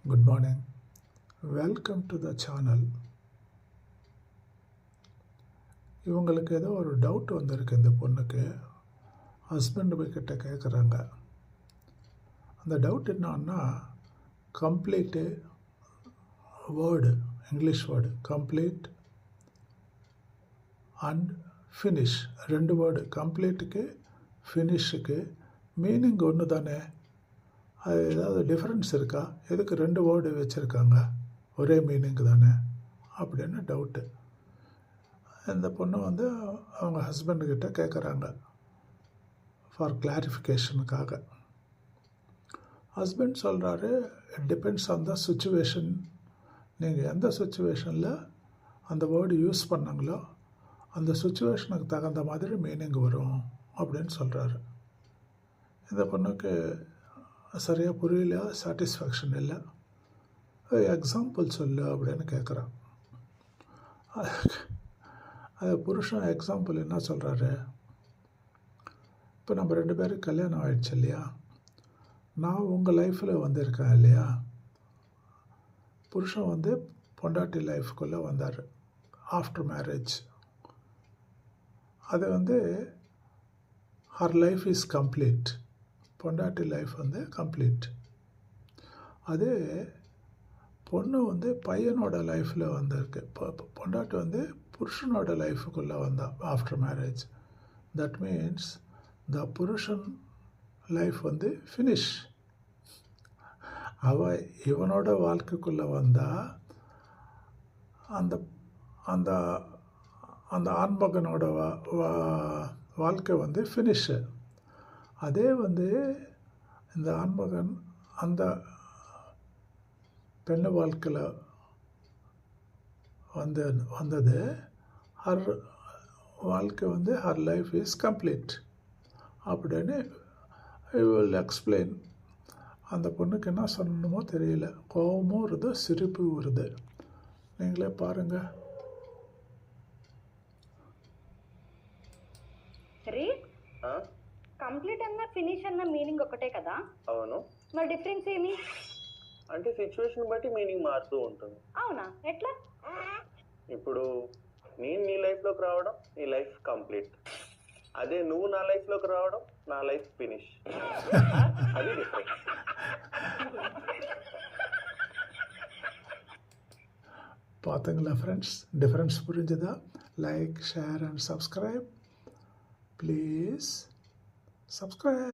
Good morning. Welcome to the channel. இவங்களுக்கு ஏதோ ஒரு டவுட் வந்திருக்கு. இந்த பொண்ணுக்கு ஹஸ்பண்ட் கிட்ட கேட்குறாங்க. அந்த டவுட் என்னன்னா, complete word, English word complete and finish, ரெண்டு வேர்டு, கம்ப்ளீட்டுக்கு ஃபினிஷுக்கு மீனிங் ஒன்று தானே, அது ஏதாவது டிஃப்ரென்ஸ் இருக்கா, எதுக்கு ரெண்டு வேர்டு வச்சுருக்காங்க, ஒரே மீனிங் தானே அப்படின்னு டவுட்டு. இந்த பொண்ணு அவங்க ஹஸ்பண்டுக்கிட்ட கேட்குறாங்க ஃபார் கிளாரிஃபிகேஷனுக்காக. ஹஸ்பண்ட் சொல்கிறாரு, it depends on the situation. நீங்கள் எந்த சுச்சுவேஷனில் அந்த வேர்டு யூஸ் பண்ணாங்களோ அந்த சுச்சுவேஷனுக்கு தகுந்த மாதிரி மீனிங் வரும் அப்படின்னு சொல்கிறாரு. இந்த பொண்ணுக்கு சரியாக புரியல, சாட்டிஸ்ஃபேக்ஷன் இல்லை. எக்ஸாம்பிள் சொல்லு அப்படின்னு கேட்குறான். அது புருஷன் எக்ஸாம்பிள் என்ன சொல்கிறாரு, இப்போ நம்ம ரெண்டு பேரும் கல்யாணம் ஆகிடுச்சு இல்லையா, நான் உங்கள் லைஃப்பில் வந்திருக்கேன் இல்லையா, புருஷன் பொண்டாட்டி லைஃப்குள்ளே வந்தார் ஆஃப்டர் மேரேஜ். அது ஹர் லைஃப் இஸ் கம்ப்ளீட், பொண்டாட்டி லைஃப் கம்ப்ளீட். அதே பொண்ணு பையனோட லைஃப்பில் வந்திருக்கு, பொண்டாட்டி புருஷனோட லைஃபுக்குள்ளே வந்தா ஆஃப்டர் மேரேஜ். தட் மீன்ஸ் த புருஷன் லைஃப் ஃபினிஷ். இவனோட வாழ்க்கைக்குள்ளே வந்தால் அந்த அந்த அந்த ஆண்மகனோட வாழ்க்கை ஃபினிஷு. அதே இந்த ஆண்மகன் அந்த பெண்ணு வாழ்க்கையில் வந்தது, ஹர் வாழ்க்கை ஹர் லைஃப் இஸ் கம்ப்ளீட் அப்படின்னு ஐ வில் எக்ஸ்பிளைன். அந்த பொண்ணுக்கு என்ன சொல்லணுமோ தெரியல, கோபமும் வருது, சிரிப்பு வருது. நீங்களே பாருங்கள். కంప్లీట్ అన్న ఫినిష్ అన్న మీనింగ్ ఒకటే కదా? అవును. మరి డిఫరెన్స్ ఏమి? అంటే సిచ్యువేషన్ బట్టి మీనింగ్ మారుతూ ఉంటుంది. అవునా, ఎట్లా? ఇప్పుడు నేను నీ లైఫ్లోకి రావడం నీ లైఫ్ కంప్లీట్, అదే నువ్వు నా లైఫ్లోకి రావడం నా లైఫ్ ఫినిష్. అది డిఫరెన్స్. பார்த்தீங்களா ஃப்ரெண்ட்ஸ், டிஃப்ரென்ஸ் புரிஞ்சுதா? Like, share and subscribe. Please subscribe.